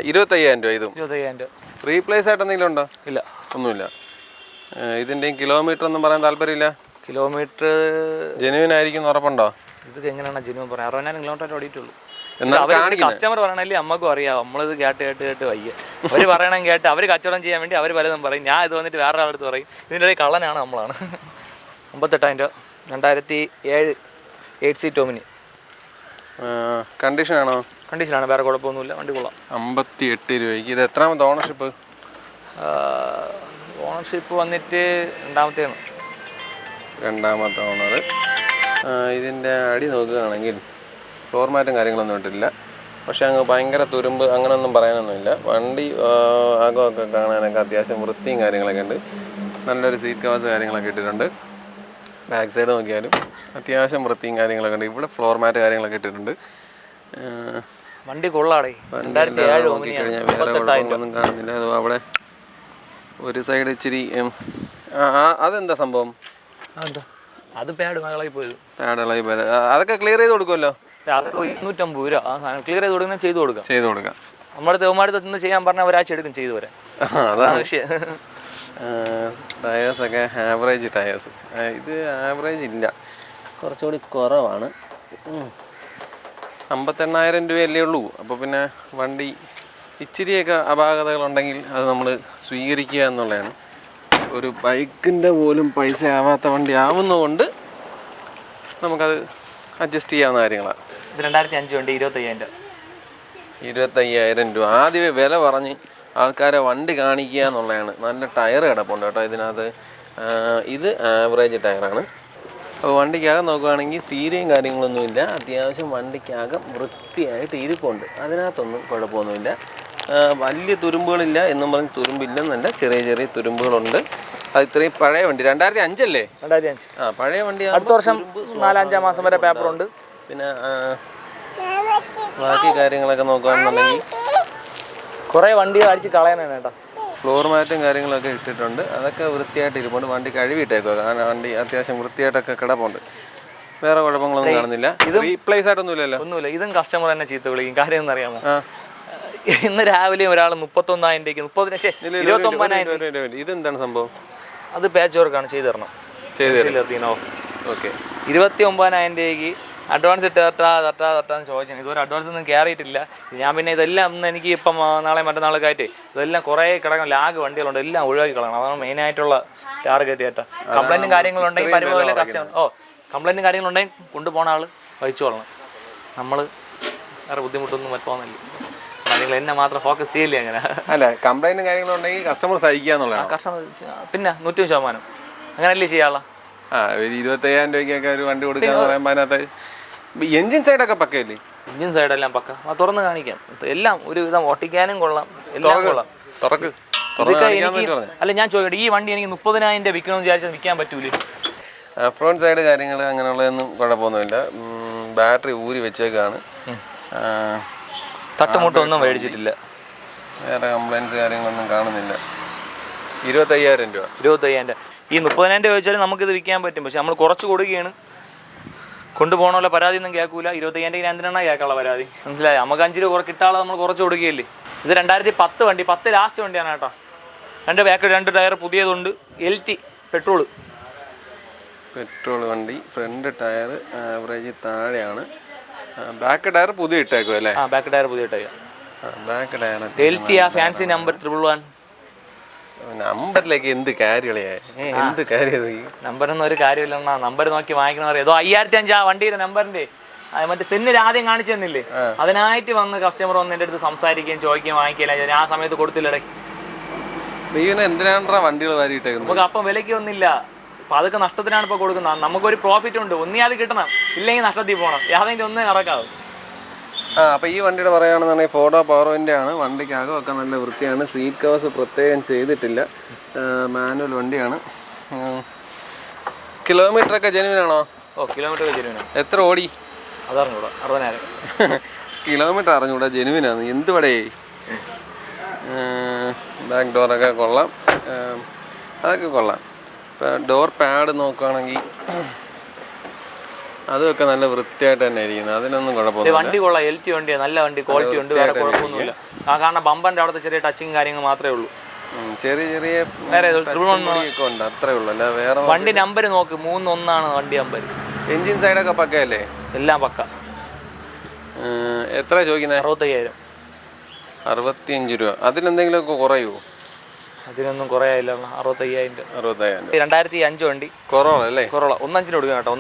25,000 രൂപ. ഇതും 25,000 രൂപ. റീപ്ലേസ് ആയിട്ട് എന്തെങ്കിലും ഉണ്ടോ? ഇല്ല, ഒന്നുമില്ല. ഇതിൻ്റെയും കിലോമീറ്റർ ഒന്നും പറയാൻ താല്പര്യമില്ല. കിലോമീറ്റർ ജെനുവിൻ ആയിരിക്കും ഉറപ്പുണ്ടോ? ഇത് എങ്ങനെയാണ് ജെനുവിൻ പറയാം? 60,000 കിലോമീറ്റർ ഓടിയിട്ടുള്ളൂ. കസ്റ്റമർ പറയണല്ലേ നമ്മക്കും അറിയാം. നമ്മളിത് കേട്ട് വയ്യ. അവർ പറയണം കേട്ട് അവർ കച്ചവടം ചെയ്യാൻ വേണ്ടി അവർ പലതും പറയും. ഞാൻ ഇത് വന്നിട്ട് വേറെ ആളടുത്ത് പറയും. ഇതിൻ്റെ ഇടയിൽ കള്ളനാണ് നമ്മളാണ്. 58,000 രൂപ. 2007 8 സീറ്റ് ഒമിനി. കണ്ടീഷനാണോ? കണ്ടീഷനാണ്, വേറെ കുഴപ്പമൊന്നുമില്ല, വണ്ടി കൊള്ളാം. 58 രൂപയ്ക്ക്. ഇത് എത്രാമത്തെ ഓണർഷിപ്പ്? ഓണർഷിപ്പ് വന്നിട്ട് രണ്ടാമത്തെ ഓണർ. ഇതിൻ്റെ അടി നോക്കുകയാണെങ്കിൽ ഫ്ലോർ മാറ്റും കാര്യങ്ങളൊന്നും ഇട്ടില്ല. പക്ഷേ അങ്ങ് ഭയങ്കര തുരുമ്പ് അങ്ങനെയൊന്നും പറയാനൊന്നുമില്ല. വണ്ടി അകമൊക്കെ കാണാനൊക്കെ അത്യാവശ്യം വൃത്തിയും കാര്യങ്ങളൊക്കെ ഉണ്ട്. നല്ലൊരു സീറ്റ് കവേഴ്സ് കാര്യങ്ങളൊക്കെ ഇട്ടിട്ടുണ്ട്. ബാക്ക് സൈഡ് നോക്കിയാലും അത്യാവശ്യം വൃത്തിയും കാര്യങ്ങളൊക്കെ ഉണ്ട്. ഇവിടെ ഫ്ലോർ മാറ്റ് കാര്യങ്ങളൊക്കെ ഇട്ടിട്ടുണ്ട്. വണ്ടി കൊള്ളാടേ. നോക്കിക്കഴിഞ്ഞാൽ വേറെ കുഴപ്പങ്ങളൊന്നും കാണുന്നില്ല. അത് അവിടെ ഒരു സൈഡ് ഇച്ചിരി അതെന്താ സംഭവം? അത് പാഡ് ഇളകി പോയത്. അതൊക്കെ ക്ലിയർ ചെയ്ത് കൊടുക്കുമല്ലോ. 250 രൂപ. ആ സാധനം ക്ലിയർ ചെയ്ത് കൊടുക്കണം, ചെയ്ത് കൊടുക്കാം. നമ്മുടെ തെവന്മാരത്ത് നിന്ന് ചെയ്യാൻ പറഞ്ഞാൽ ഒരാഴ്ച എടുക്കും ചെയ്തു വരാൻ. അതാണ് വിഷയം. ടയേഴ്സൊക്കെ ആവറേജ് ടയേഴ്സ്. ഇത് ആവറേജ് ഇല്ല, കുറച്ചുകൂടി കുറവാണ്. 58,000 രൂപയല്ലേ ഉള്ളൂ. അപ്പോൾ പിന്നെ വണ്ടി ഇച്ചിരിയൊക്കെ അപാകതകളുണ്ടെങ്കിൽ അത് നമ്മൾ സ്വീകരിക്കുക എന്നുള്ളതാണ്. ഒരു ബൈക്കിൻ്റെ പോലും പൈസ ആവാത്ത വണ്ടി ആവുന്നതുകൊണ്ട് നമുക്കത് അഡ്ജസ്റ്റ് ചെയ്യാവുന്ന കാര്യങ്ങളാണ്. 2005 വണ്ടി 25,000 രൂപ. 25,000 രൂപ. ആദ്യമേ വില പറഞ്ഞ് ആൾക്കാരെ വണ്ടി കാണിക്കുക എന്നുള്ളതാണ്. നല്ല ടയർ കിടപ്പുണ്ട് കേട്ടോ ഇതിനകത്ത്. ഇത് ആവറേജ് ടയറാണ്. അപ്പോൾ വണ്ടിക്കകം നോക്കുകയാണെങ്കിൽ സ്റ്റീരിയും കാര്യങ്ങളൊന്നുമില്ല. അത്യാവശ്യം വണ്ടിക്കകം വൃത്തിയായിട്ട് ഇരിപ്പുണ്ട്. അതിനകത്തൊന്നും കുഴപ്പമൊന്നുമില്ല. വലിയ തുരുമ്പുകളില്ല എന്നും പറഞ്ഞ് തുരുമ്പില്ലെന്നല്ല, ചെറിയ തുരുമ്പുകളുണ്ട്. അത് ഇത്രയും പഴയ വണ്ടി 2005 അല്ലേ? 2005. പഴയ വണ്ടി. അടുത്ത വർഷം 4-5 മാസം വരെ പേപ്പറുണ്ട്. പിന്നെ ബാക്കി കാര്യങ്ങളൊക്കെ നോക്കുകയാണെന്നുണ്ടെങ്കിൽ കുറേ വണ്ടി അടിച്ച് കളയാനാണ് കേട്ടോ. ഫ്ലോർ മാറ്റും കാര്യങ്ങളൊക്കെ ഇട്ടിട്ടുണ്ട്. അതൊക്കെ വൃത്തിയായിട്ട് ഇരിപ്പുണ്ട്. വണ്ടി കഴുകിയിട്ടേക്കുക. കാരണം വണ്ടി അത്യാവശ്യം വൃത്തിയായിട്ടൊക്കെ കിടപ്പുണ്ട്. വേറെ കുഴപ്പങ്ങളൊന്നും കാണുന്നില്ല. ഇത് റീപ്ലേസ് ആയിട്ടൊന്നുമില്ലല്ലോ? ഒന്നുമില്ല. ഇതും കസ്റ്റമർ തന്നെ ചീത്ത വിളിക്കും. കാര്യം എന്നറിയാമോ? ഇന്ന് രാവിലെ ഒരാൾ 31,000 രൂപയ്ക്ക് 29,000. ഇതെന്താണ് സംഭവം? അത് പാച്ച് വർക്കാണ്, ചെയ്ത് തരണം. 29,000 രൂപയ്ക്ക് അഡ്വാൻസ് ഇട്ട് തട്ടാന്ന് ചോദിച്ചു. ഇതുവരെ അഡ്വാൻസ് ഒന്നും കയറിയിട്ടില്ല. ഞാൻ പിന്നെ ഇതെല്ലാം ഒന്ന് എനിക്ക് ഇപ്പം നാളെ മറ്റന്നാളൊക്കെ ആയിട്ട് ഇതെല്ലാം കുറേ കിടക്കണം, ലാഗ് വണ്ടികളുണ്ട്, എല്ലാം ഒഴിവാക്കി കളയണം. അതാണ് മെയിനായിട്ടുള്ള ടാർഗറ്റ് കേട്ടോ. കംപ്ലൈൻറ്റും കാര്യങ്ങളുണ്ടെങ്കിൽ പരിപാടി കസ്റ്റമർ കംപ്ലൈൻറ്റും കാര്യങ്ങളുണ്ടെങ്കിൽ കൊണ്ടുപോകുന്ന ആൾ വഹിച്ചു കൊള്ളണം. നമ്മൾ വേറെ ബുദ്ധിമുട്ടൊന്നും പറ്റുന്നില്ല. നിങ്ങൾ എന്നെ മാത്രം ഫോക്കസ് ചെയ്യില്ല അങ്ങനെ. അല്ല, കംപ്ലൈൻറ്റും കാര്യങ്ങളുണ്ടെങ്കിൽ കസ്റ്റമർ സഹിക്കുക എന്നുള്ളതാണ്. കസ്റ്റമർ പിന്നെ 100% അങ്ങനെയല്ലേ ചെയ്യാനുള്ള. 25,000 രൂപയ്ക്കൊക്കെ ഒരു വണ്ടി കൊടുക്കുക എന്ന് പറയുമ്പോൾ അതിനകത്ത് എൻജിൻ സൈഡൊക്കെ പക്കയല്ലേ? എൻജിൻ സൈഡെല്ലാം പക്ക, തുറന്ന് കാണിക്കാം. എല്ലാം ഒരു വിധം ഓട്ടിക്കാനും കൊള്ളാം, എല്ലാം കൊള്ളാം. അല്ല ഞാൻ ചോദിക്കട്ടെ, ഈ വണ്ടി എനിക്ക് 30,000 രൂപ വിൽക്കണമെന്ന് വിചാരിച്ചാൽ വിൽക്കാൻ പറ്റൂലേ? ഫ്രണ്ട് സൈഡ് കാര്യങ്ങൾ അങ്ങനെയുള്ളതൊന്നും കുഴപ്പമൊന്നുമില്ല. ബാറ്ററി ഊരി വെച്ചേക്കാണ്, തട്ടുമുട്ടൊന്നും മേടിച്ചിട്ടില്ല, വേറെ കംപ്ലൈൻസ് കാര്യങ്ങളൊന്നും കാണുന്നില്ല. 25,000 രൂപ. 25,000 രൂപ. ഈ 30,000 രൂപ വെച്ചാൽ നമുക്കിത് വിൽക്കാൻ പറ്റും. പക്ഷെ നമ്മൾ കുറച്ച് കൊടുക്കുകയാണ്, കൊണ്ടുപോകണമല്ലോ, പരാതി ഒന്നും കേൾക്കൂല. 25,000 രൂപ എന്തിനാണ് കേൾക്കാനുള്ള പരാതി? മനസ്സിലായി? നമുക്ക് 5 രൂപ കിട്ടാതെ നമ്മൾ കുറച്ച് കൊടുക്കുകയല്ലേ. ഇത് 2010 വണ്ടി, 10 ലാസ്റ്റ് വണ്ടിയാണ് കേട്ടോ. 2 ബാക്ക് 2 ടയർ പുതിയതുണ്ട്. LT പെട്രോൾ വണ്ടി. ഫ്രണ്ട് ടയർ ആവറേജ് താഴെയാണ്. ബാക്ക് ടയർ പുതിയ ഇട്ടേക്കും അല്ലേ? ബാക്ക് ടയർ പുതിയ ഇട്ടേക്കാം. Back tyre LT fancy number 111. നമ്പറിലേക്ക് എന്ത് കാര്യങ്ങളെ, എന്ത് കാര്യം? നമ്പറൊന്നും ഒരു കാര്യമില്ലെന്നാ. നമ്പർ നോക്കി വാങ്ങിക്കണ പറയാം. ഏതോ 5,500 ആ വണ്ടിയുടെ നമ്പറിന്റെ മറ്റേ സെന്നിൽ ആദ്യം കാണിച്ചു തന്നില്ലേ, അതിനായിട്ട് വന്ന് കസ്റ്റമർ വന്ന് എൻ്റെ അടുത്ത് സംസാരിക്കുകയും ചോദിക്കുകയും വാങ്ങിക്കില്ല. ഞാൻ ആ സമയത്ത് കൊടുത്തില്ലടേ. എന്തിനാണ് വണ്ടികൾ വാരിയിട്ടേക്കുന്നത്? നമുക്ക് അപ്പം വിലയ്ക്ക് ഒന്നില്ല. അപ്പൊ അതൊക്കെ നഷ്ടത്തിനാണ് ഇപ്പൊ കൊടുക്കുന്നത്. നമുക്കൊരു പ്രോഫിറ്റ് ഉണ്ട്, ഒന്നിയാൽ കിട്ടണം, ഇല്ലെങ്കിൽ നഷ്ടത്തിൽ പോകണം. യാതെങ്കിൽ ഒന്നേ നടക്കാവും. അപ്പോൾ ഈ വണ്ടിയുടെ പറയുകയാണെന്നുണ്ടെങ്കിൽ 4 പവർ വിൻഡോ ആണ്. വണ്ടിക്കകം ഒക്കെ നല്ല വൃത്തിയാണ്. സീറ്റ് കവേഴ്സ് പ്രത്യേകം ചെയ്തിട്ടില്ല. മാനുവൽ വണ്ടിയാണ്. കിലോമീറ്ററൊക്കെ ജെനുവിനാണോ? കിലോമീറ്റർ ജെനുവിനാണ്. എത്ര ഓടി? അതറിഞ്ഞൂടാ. 60,000 കിലോമീറ്റർ അറിഞ്ഞൂടാ, ജെനുവിനാണ്. എന്ത് പടേ. ബാക്ക് ഡോറൊക്കെ കൊള്ളാം, അതൊക്കെ കൊള്ളാം. ഇപ്പം ഡോർ പാഡ് നോക്കുകയാണെങ്കിൽ അതൊക്കെ നല്ല വൃത്തിയായിട്ട് തന്നെ ഇരിക്കുന്നത്, അതിനൊന്നും കുഴപ്പമൊന്നുമില്ല. വണ്ടി കൊള്ളാം, LT വണ്ടിയാണ്, നല്ല വണ്ടി, ക്വാളിറ്റി ഉണ്ട്, വേറെ കുഴപ്പമൊന്നുമില്ല. കാരണം ബമ്പറിന്റെ അവിടുത്തെ ചെറിയ ടച്ചിങ് കാര്യങ്ങൾ മാത്രമേ ഉള്ളൂ. ചെറിയ ചെറിയ ഉണ്ട്, അത്രേ ഉള്ളൂ. അല്ല വേറെ. വണ്ടി നമ്പർ നോക്ക്, 31 വണ്ടി നമ്പർ. എൻജിൻ സൈഡൊക്കെ പക്കയല്ലേ? എല്ലാം പക്ക. എത്ര ചോദിക്കുന്നത്? 65,000. 65 രൂപ. അതിനെന്തെങ്കിലുമൊക്കെ കുറയുമോ? അതിനൊന്നും കുറയായില്ല. 65,000. 2005 വണ്ടി. കൊറോള അല്ലേ? കൊറോള 1.5 കൊടുക്കാം കേട്ടോ.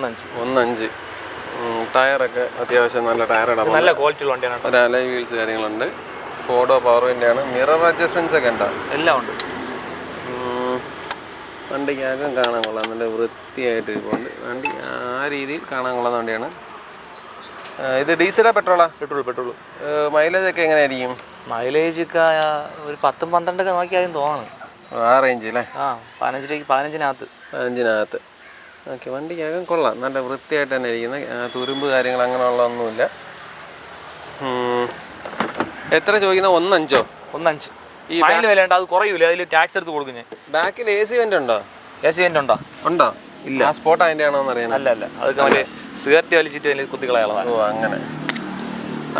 1.5. ടയറൊക്കെ അത്യാവശ്യം നല്ല ടയറാണ്, നല്ല ക്വാളിറ്റി ഉള്ള വണ്ടിയാണ്. ഒരു അലോയ് വീൽസ് കാര്യങ്ങളുണ്ട്. 4 പവർ വിൻഡോ ആണ്. മിറർ അഡ്ജസ്റ്റ്മെന്റ്സ് ഒക്കെ ഉണ്ടോ? എല്ലാം ഉണ്ട്. വണ്ടിക്കകം കാണാൻ കൊള്ളാം, നല്ല വൃത്തിയായിട്ട് ഇരിപ്പുണ്ട് വണ്ടി. ആ രീതിയിൽ കാണാൻ കൊള്ളാവുന്ന വണ്ടിയാണ്. ഇത് ഡീസലാ പെട്രോളാ? പെട്രോൾ. മൈലേജ് ഒക്കെ എങ്ങനെയായിരിക്കും? മൈലേജ് ഒക്കെ ഒരു 10-12 നോക്കിയാലും തോന്നുന്നു. ആ റേഞ്ച് അല്ലേ? 15-15 ഓക്കെ. വണ്ടിക്കകം കൊള്ളാം, നല്ല വൃത്തിയായിട്ട് തന്നെ ഇരിക്കുന്നത്. തുരുമ്പ് കാര്യങ്ങൾ അങ്ങനെയുള്ളതൊന്നുമില്ല. എത്ര ചോദിക്കുന്നത്? 1.5. ഈ ഫൈനൽ വില ഉണ്ട്, അത് കുറയൂല. അതിൽ ടാക്സ് എടുത്ത് കൊടുക്കും ഞാൻ. ബാക്കിൽ AC വെന്റ് ഉണ്ടോ? AC വെന്റ് ഉണ്ടോ? ഇല്ല. ആ സ്പോട്ട് അതിൻ്റെ ആണോന്ന് അറിയാൻ. അല്ല, അതൊക്കെ മറ്റേ സിഗരറ്റ് വലിച്ചിട്ട് അതിൽ കുത്തിക്കളയാളതാണ്. ഓ അങ്ങനെ.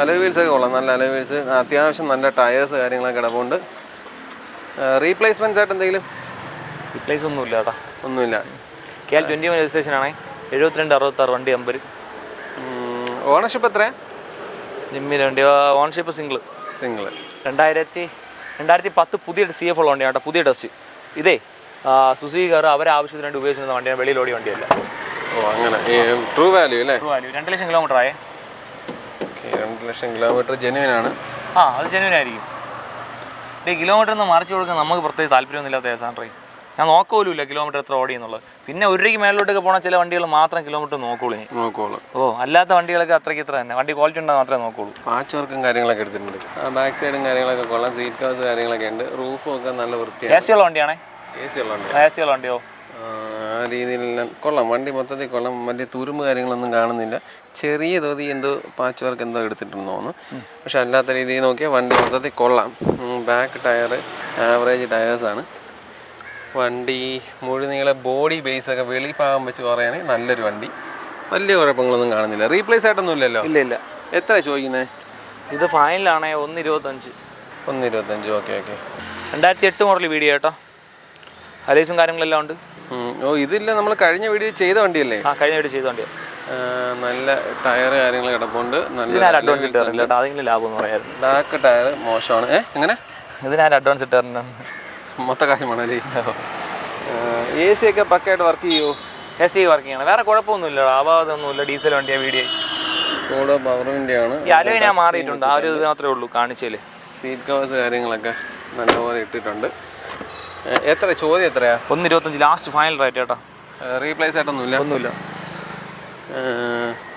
അലോയ് വീൽസ് ഒക്കെ കൊള്ളാം, നല്ല അലോയ് വീൽസ്. അത്യാവശ്യം നല്ല ടയേഴ്സ് കാര്യങ്ങളൊക്കെ കിടപ്പുണ്ട്. റീപ്ലേസ്മെൻറ്റ്സ് ആയിട്ട് എന്തെങ്കിലും? റീപ്ലേസ് ഒന്നുമില്ല കേട്ടോ. ഒന്നുമില്ല. KL 21 രജിസ്ട്രേഷൻ ആണ്. 7266 വണ്ടി നമ്പർ. ഓണർഷിപ്പ് എത്ര? ജിമ്മിൻ്റെ വണ്ടി ഓണർഷിപ്പ് സിംഗിൾ. 2010 പുതിയ CF ഉള്ള വണ്ടിയാണ് കേട്ടോ, പുതിയ ടെസ്റ്റ്. ഇതേ സുസുക്കിക്കാർ അവരെ ആവശ്യത്തിന് വേണ്ടി ഉപയോഗിച്ചിരുന്ന വണ്ടിയാണ്, വെളിയിൽ ഓടിയ വണ്ടിയല്ല. ഓ അങ്ങനെ. ട്രൂ വാല്യൂ അല്ലേ? 2 ലക്ഷം കിലോമീറ്റർ ആയേ. 2 ലക്ഷം കിലോമീറ്റർ ജെനുവിനാണ്. അത് ജെനുവിനായിരിക്കും. കിലോമീറ്റർ ഒന്ന് മറിച്ച് കൊടുക്കാൻ നമുക്ക് പ്രത്യേകിച്ച് താല്പര്യമൊന്നുമില്ലാത്ത കേസാണ്. ഞാൻ നോക്കൂല കിലോമീറ്റർ എത്ര ഓടി എന്നുള്ളത്. പിന്നെ 1 രൂപയ്ക്ക് മേലോട്ടൊക്കെ പോകണ ചില വണ്ടികൾ മാത്രം കിലോമീറ്റർ നോക്കോളൂ. അല്ലാത്ത വണ്ടികളൊക്കെ അത്രയ്ക്ക് ഇത്ര തന്നെ. വണ്ടി ക്വാളിറ്റി ഉണ്ടെങ്കിൽ മാത്രമേ നോക്കുള്ളൂ. പാച്ച് വർക്കും കാര്യങ്ങളൊക്കെ എടുത്തിട്ടുണ്ട്. ബാക്ക് സൈഡും കാര്യങ്ങളൊക്കെ കൊള്ളാം. സീറ്റ് കവേഴ്സ് കാര്യങ്ങളൊക്കെ ഉണ്ട്. റൂഫും ഒക്കെ നല്ല വൃത്തിയാണ്. AC ഉള്ള വണ്ടിയാണേ. AC ഉള്ള വണ്ടിയോ? ആ രീതിയിലെല്ലാം കൊള്ളാം. വണ്ടി മൊത്തത്തിൽ കൊള്ളാം. വലിയ തുരുമ്പ് കാര്യങ്ങളൊന്നും കാണുന്നില്ല. ചെറിയ തോതി എന്തോ പാച്ച് വർക്ക് എന്തോ എടുത്തിട്ടുണ്ടെന്ന് തോന്നുന്നു. പക്ഷെ അല്ലാത്ത രീതിയിൽ നോക്കിയാൽ വണ്ടി മൊത്തത്തിൽ കൊള്ളാം. ബാക്ക് ടയർ ആവറേജ് ടയേഴ്സാണ്. വണ്ടി മുഴുനീള ബോഡി ബേസൊക്കെ വെളി ഭാഗം വെച്ച് പറയുകയാണെങ്കിൽ നല്ലൊരു വണ്ടി. വലിയ കുഴപ്പങ്ങളൊന്നും കാണുന്നില്ല. റീപ്ലേസ് ആയിട്ടൊന്നും ഇല്ലല്ലോ? ഇല്ല. എത്ര ചോദിക്കുന്നത്? ഇത് ഫൈനലാണേ 1.25. 1.25. ഓക്കെ. 2008 മോഡൽ വീഡിയോ കേട്ടോ. അലൈസും കാര്യങ്ങളെല്ലാം ഉണ്ട്. ഇതില്ല, നമ്മൾ കഴിഞ്ഞ വീഡിയോ ചെയ്ത വണ്ടിയല്ലേ? കഴിഞ്ഞ വീഡിയോ ചെയ്ത വണ്ടിയാണ്. നല്ല ടയർ കാര്യങ്ങൾ കിടപ്പുണ്ട്. നല്ല അഡ്വാൻസ് ഇട്ടാറില്ല കേട്ടോ, അതെങ്കിലും ലാഭം എന്ന് പറയായിരുന്നു. ബാക്ക് ടയർ മോശമാണ്. എങ്ങനെ ഇതിനാരും അഡ്വാൻസ് ഇട്ടാറുണ്ട്? മൊത്ത കാശ് വേണമല്ലേ? AC ഒക്കെ പക്കയായിട്ട് വർക്ക് ചെയ്യുമോ? AC വർക്ക് ചെയ്യണം, വേറെ കുഴപ്പമൊന്നുമില്ല, ആവാതൊന്നുമില്ല. ഡീസൽ വണ്ടിയാ, വീഡിയോ കൂടെ പവറിൻ്റെയാണ്. ഈ അലോയ് ഞാൻ മാറിയിട്ടുണ്ട്, ആ ഒരു ഇത് മാത്രമേ ഉള്ളൂ കാണിച്ചേല്. സീറ്റ് കവേഴ്സ് കാര്യങ്ങളൊക്കെ നല്ലപോലെ ഇട്ടിട്ടുണ്ട്. എത്ര ചോദ്യം എത്രയാ? 1.25 ലാസ്റ്റ് ഫൈനൽ റേറ്റ് ചേട്ടാ. റീപ്ലേസ് ആയിട്ടൊന്നുമില്ല? ഒന്നുമില്ല.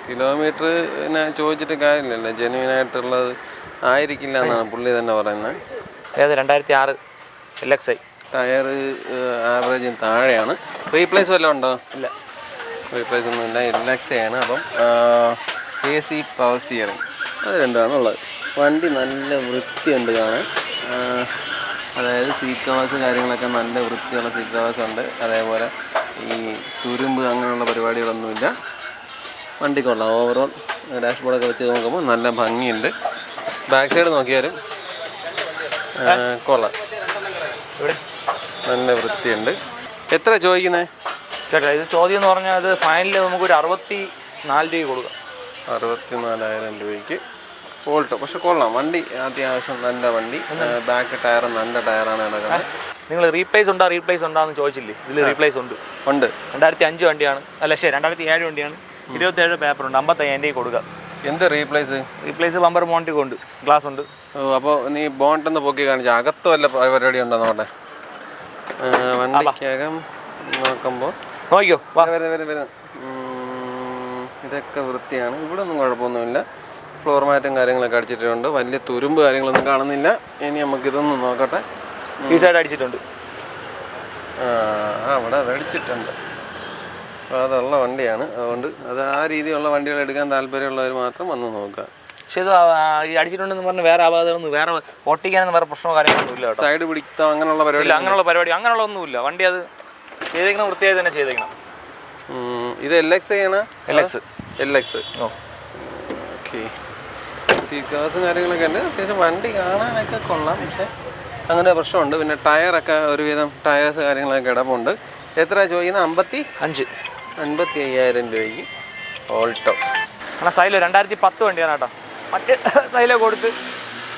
കിലോമീറ്റർ പിന്നെ ചോദിച്ചിട്ട് കാര്യമില്ലല്ലോ, ജെന്യൂനായിട്ടുള്ളത് ആയിരിക്കില്ല എന്നാണ് പുള്ളി തന്നെ പറയുന്നത്. ഏത് 2006 LXi. ടയർ ആവറേജിന് താഴെയാണ്. റീപ്ലേസ് വല്ലതും ഉണ്ടോ? ഇല്ല, റീപ്ലേസ് ഒന്നുമില്ല. LXi ആണ്. അപ്പം AC പവർ സ്റ്റിയറിംഗ് അത് രണ്ടാണുള്ളത്. വണ്ടി നല്ല വൃത്തിയുണ്ട് കാണാൻ. അതായത് സീറ്റ് കവേഴ്സ് കാര്യങ്ങളൊക്കെ നല്ല വൃത്തിയുള്ള സീറ്റ് കവേഴ്സ് ഉണ്ട്. അതേപോലെ ഈ തുരുമ്പ് അങ്ങനെയുള്ള പരിപാടികളൊന്നുമില്ല. വണ്ടി കൊള്ളാം. ഓവറോൾ ഡാഷ്ബോർഡൊക്കെ വെച്ച് നോക്കുമ്പോൾ നല്ല ഭംഗിയുണ്ട്. ബാക്ക് സൈഡ് നോക്കിയാലും കൊള്ളാം, നല്ല വൃത്തിയുണ്ട്. എത്ര ചോദിക്കുന്നത് ചേട്ടാ? ഇത് ചോദ്യം എന്ന് പറഞ്ഞാൽ അത് ഫൈനലിൽ നമുക്കൊരു 64 രൂപ കൊടുക്കാം. 64,000 രൂപയ്ക്ക് ഓൾട്ടോ. പക്ഷെ കൊള്ളാം വണ്ടി, അത്യാവശ്യം നല്ല വണ്ടി. ബാക്ക് ടയർ നല്ല ടയറാണ് കിടക്കുന്നത്. നിങ്ങൾ റീപ്ലേസ് ഉണ്ടോ എന്ന് ചോദിച്ചില്ലേ? ഇതിൽ റീപ്ലേസ് ഉണ്ട്. 2005 വണ്ടിയാണ്, അല്ല ശരി 2007 വണ്ടിയാണ്. 27 പേപ്പറുണ്ട്. 55,000 കൊടുക്കുക. എന്ത് റീപ്ലേസ്? റീപ്ലേസ് ബമ്പർ മോണ്ടിക് ഉണ്ട്, ഗ്ലാസ് ഉണ്ട്. അപ്പോൾ നീ ബോണ്ടെന്ന് പൊക്കി കാണിച്ച അകത്ത് വല്ല പരിപാടി ഉണ്ടോ നോട്ടെ? വണ്ടിക്കകം നോക്കുമ്പോൾ നോക്കിയോ, ഇതൊക്കെ വൃത്തിയാണ്. ഇവിടെ ഒന്നും കുഴപ്പമൊന്നുമില്ല. ഫ്ലോർ മാറ്റും കാര്യങ്ങളൊക്കെ അടിച്ചിട്ടുണ്ട്. വലിയ തുരുമ്പ് കാര്യങ്ങളൊന്നും കാണുന്നില്ല. ഇനി നമുക്കിതൊന്നും നോക്കട്ടെ. ഈ സൈഡ് അടിച്ചിട്ടുണ്ട്. അവിടെ അടിച്ചിട്ടുണ്ട്. അപ്പോൾ അതുള്ള വണ്ടിയാണ്. അതുകൊണ്ട് അത് ആ രീതിയിലുള്ള വണ്ടികൾ എടുക്കാൻ താല്പര്യമുള്ളവർ മാത്രം വന്ന് നോക്കുക. പക്ഷേ ഇത് അടിച്ചിട്ടുണ്ടെന്ന് പറഞ്ഞാൽ വേറെ അപാകതകളൊന്നും, വേറെ ഓട്ടിക്കാനൊന്നും വേറെ പ്രശ്നമോ കാര്യങ്ങളൊന്നും ഇല്ല. സൈഡ് പിടിത്തം അങ്ങനെയുള്ള പരിപാടി അങ്ങനെയുള്ള ഒന്നുമില്ല. വണ്ടി അത് ചെയ്തേക്കണം, വൃത്തിയായി തന്നെ ചെയ്തേക്കണം. ഇത് LXi ആണ്? LX. ഓക്കെ. സീറ്റ് കവേഴ്സും കാര്യങ്ങളൊക്കെ ഉണ്ട്. അത്യാവശ്യം വണ്ടി കാണാനൊക്കെ കൊള്ളാം. പക്ഷേ അങ്ങനെ പ്രശ്നമുണ്ട്. പിന്നെ ടയറൊക്കെ ഒരുവിധം ടയേഴ്സ് കാര്യങ്ങളൊക്കെ കിടപ്പുണ്ട്. എത്ര ചോദിക്കുന്നത്? 55,000 രൂപയ്ക്ക് ഓൾട്ടോ. കാരണം സൈലോ 2010 വണ്ടിയാണ് കേട്ടോ. മറ്റ് സൈലോ കൊടുത്ത്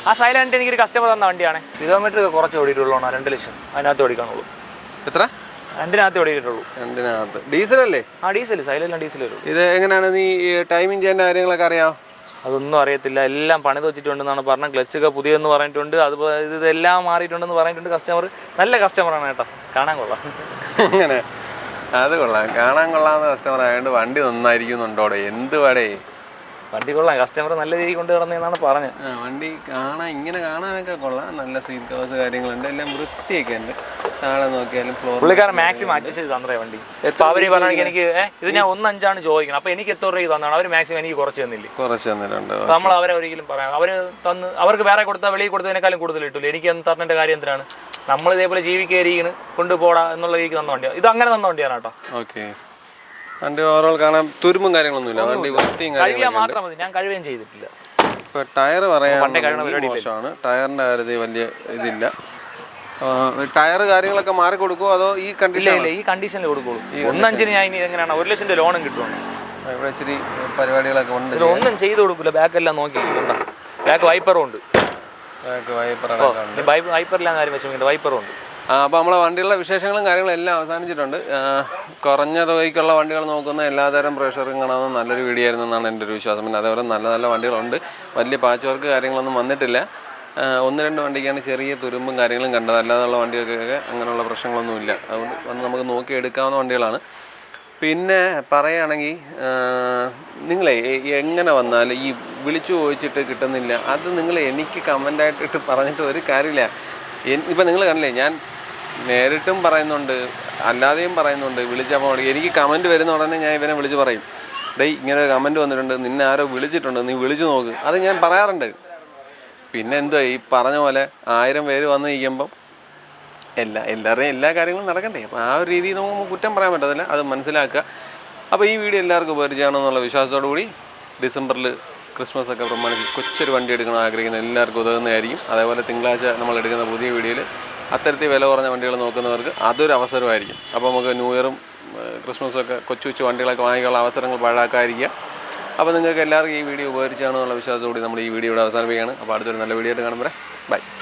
ആ സൈലോ കണ്ടിട്ട് എനിക്കൊരു കസ്റ്റമർ തന്ന വണ്ടിയാണ്. കിലോമീറ്റർ കുറച്ച് ഓടിയിട്ടുള്ളൂ, 2 ലക്ഷം അതിനകത്ത് ഓടിക്കാനുള്ളൂ. എത്ര? 2-നകത്ത് ഓടിയിട്ടുള്ളൂ. 2-നകത്ത്. ഡീസൽ അല്ലേ? ഡീസൽ. സൈലെല്ലാം ഡീസൽ വരും. ഇത് എങ്ങനെയാണ് നീ ടൈമിങ് ചെയ്യുന്ന കാര്യങ്ങളൊക്കെ അറിയാം? അതൊന്നും അറിയത്തില്ല. എല്ലാം പണിത് വെച്ചിട്ടുണ്ടെന്നാണ് പറഞ്ഞത്. ക്ലച്ചൊക്കെ പുതിയതെന്ന് പറഞ്ഞിട്ടുണ്ട്. അതുപോലെ ഇതെല്ലാം മാറിയിട്ടുണ്ടെന്ന് പറഞ്ഞിട്ടുണ്ട്. കസ്റ്റമർ നല്ല കസ്റ്റമറാണ് കേട്ടോ, കാണാൻ കൊള്ളാം. അങ്ങനെ അത് കൊള്ളാം, കാണാൻ കൊള്ളാവുന്ന കസ്റ്റമർ ആയതുകൊണ്ട് വണ്ടി നന്നായിരിക്കുന്നുണ്ടോടെ? എന്ത് വടേ വണ്ടി കൊള്ളാം. കസ്റ്റമർ നല്ല രീതിയിൽ കൊണ്ട് കിടന്നതെന്നാണ് പറഞ്ഞത്. വണ്ടി കാണാൻ ഇങ്ങനെ കാണാനൊക്കെ കൊള്ളാം. നല്ല സീറ്റ് കവേഴ്സ് കാര്യങ്ങളുണ്ട്. എല്ലാം വൃത്തിയൊക്കെ ഉണ്ട്. താഴെ നോക്കിയാലും പുള്ളിക്കാരൻ മാക്സിമം അഡ്ജസ്റ്റ് ചെയ്ത് തന്നേ വണ്ടി. അപ്പോൾ അവർ പറഞ്ഞെങ്കിൽ എനിക്ക് ഇത് ഞാൻ 1.5 ചോദിക്കണം, അപ്പോൾ എനിക്ക് എത്ര രൂപ തന്നാണ് അവർ മാക്സിമം എനിക്ക് കുറച്ച് തന്നിട്ടുണ്ട്. നമ്മൾ അവരെ ഒരിക്കലും പറയാം. അവർ തന്ന് അവർക്ക് വേറെ കൊടുത്താൽ വെളിയിൽ കൊടുത്തതിനേക്കാളും കൂടുതൽ കിട്ടില്ല. എനിക്ക് തന്നേണ്ട കാര്യം എന്തിനാണ്? നമ്മൾ ഇതേപോലെ ജീവിക്കുകയായിരിക്കും കൊണ്ടുപോടാ എന്നുള്ള രീതിക്ക് തന്ന വണ്ടിയാണ് ഇത്. അങ്ങനെ തന്ന വണ്ടിയാണ് കേട്ടോ. ഓക്കെ. വണ്ടി ഓവറോൾ കാണാൻ തുരുമ്പും കാര്യങ്ങളൊന്നുമില്ല. വണ്ടി വൃത്തിയും കഴിയാൻ മാത്രം മതി. ഞാൻ കഴിയുകയും ചെയ്തിട്ടില്ല. ഇപ്പോൾ ടയർ പറയാൻ മോശമാണ്. ടയറിൻ്റെ കാര്യത്തിൽ വലിയ ഇതില്ല. ടയർ കാര്യങ്ങളൊക്കെ മാറി കൊടുക്കുമോ അതോ ഈ കണ്ടീഷൻ? ഈ കണ്ടീഷനിൽ കൊടുക്കുള്ളൂ. 1.5 ഞാൻ ഇനി എങ്ങനെയാണ് 1 ലക്ഷം രൂപ ലോണും കിട്ടുവാണ്. ഇവിടെ ഇച്ചിരി പരിപാടികളൊക്കെ ഉണ്ട്. ഒന്നും ചെയ്ത് കൊടുക്കില്ല. ബാക്കെല്ലാം നോക്കി. ബാക്ക് വൈപ്പറും ഉണ്ട്. വൈപ്പറില്ലാന്ന് കാര്യം വിഷമിക്കേണ്ട, വൈപ്പറും ഉണ്ട്. അപ്പോൾ നമ്മളെ വണ്ടികളുടെ വിശേഷങ്ങളും കാര്യങ്ങളും എല്ലാം അവസാനിച്ചിട്ടുണ്ട്. കുറഞ്ഞ തുകയ്ക്കുള്ള വണ്ടികൾ നോക്കുന്ന എല്ലാതരം പ്രേക്ഷകർക്കും കാണാവുന്ന നല്ലൊരു വീഡിയോ ആയിരുന്നു എന്നാണ് എൻ്റെ ഒരു വിശ്വാസം. പിന്നെ അതേപോലെ നല്ല നല്ല വണ്ടികളുണ്ട്. വലിയ പാച്ച് വർക്ക് കാര്യങ്ങളൊന്നും വന്നിട്ടില്ല. 1-2 വണ്ടിക്കാണ് ചെറിയ തുരുമ്പും കാര്യങ്ങളും കണ്ടത്. അല്ലാതെയുള്ള വണ്ടികൾക്കൊക്കെ അങ്ങനെയുള്ള പ്രശ്നങ്ങളൊന്നുമില്ല. അതുകൊണ്ട് വന്ന് നമുക്ക് നോക്കി എടുക്കാവുന്ന വണ്ടികളാണ്. പിന്നെ പറയുകയാണെങ്കിൽ നിങ്ങളെ എങ്ങനെ വന്നാൽ ഈ വിളിച്ചു ചോദിച്ചിട്ട് കിട്ടുന്നില്ല, അത് നിങ്ങൾ എനിക്ക് കമൻ്റായിട്ടിട്ട് പറഞ്ഞിട്ട് ഒരു കാര്യമില്ല. ഇപ്പം നിങ്ങൾ കണ്ടില്ലേ, ഞാൻ നേരിട്ടും പറയുന്നുണ്ട്, അല്ലാതെയും പറയുന്നുണ്ട്. വിളിച്ചപ്പോൾ എനിക്ക് കമൻറ്റ് വരുന്ന ഉടനെ ഞാൻ ഇവനെ വിളിച്ച് പറയും, ഡേയ് ഇങ്ങനെ കമൻറ്റ് വന്നിട്ടുണ്ട്, നിന്നെ ആരോ വിളിച്ചിട്ടുണ്ട്, നീ വിളിച്ചു നോക്ക്. അത് ഞാൻ പറയാറുണ്ട്. പിന്നെ എന്തുവാ ഈ പറഞ്ഞ പോലെ 1000 പേര് വന്ന് നിൽക്കുമ്പം എല്ലാവരുടെയും എല്ലാ കാര്യങ്ങളും നടക്കണ്ടേ? അപ്പോൾ ആ ഒരു രീതിയിൽ നമുക്ക് കുറ്റം പറയാൻ പറ്റത്തില്ല. അത് മനസ്സിലാക്കുക. അപ്പോൾ ഈ വീഡിയോ എല്ലാവർക്കും ഉപകരിച്ചാണെന്നുള്ള വിശ്വാസത്തോടു കൂടി ഡിസംബറിൽ ക്രിസ്മസ് ഒക്കെ പ്രമാണിച്ച് കൊച്ചൊരു വണ്ടി എടുക്കണം ആഗ്രഹിക്കുന്ന എല്ലാവർക്കും ഉതകുന്നതായിരിക്കും. അതേപോലെ തിങ്കളാഴ്ച നമ്മൾ എടുക്കുന്ന പുതിയ വീഡിയോയിൽ അത്തരത്തിൽ വില കുറഞ്ഞ വണ്ടികൾ നോക്കുന്നവർക്ക് അതൊരു അവസരമായിരിക്കും. അപ്പോൾ നമുക്ക് ന്യൂ ഇയറും ക്രിസ്മസൊക്കെ കൊച്ചു വണ്ടികളൊക്കെ വാങ്ങിക്കാനുള്ള അവസരങ്ങൾ പാഴാക്കാതിരിക്കുക. അപ്പോൾ നിങ്ങൾക്ക് എല്ലാവർക്കും ഈ വീഡിയോ ഉപകരിച്ചാണെന്നുള്ള വിശ്വാസത്തോടെ നമ്മൾ ഈ വീഡിയോ ഇവിടെ അവസാനിപ്പിക്കുകയാണ്. അപ്പോൾ അടുത്തൊരു നല്ല വീഡിയോ ആയിട്ട് കാണുമ്പോൾ ബൈ.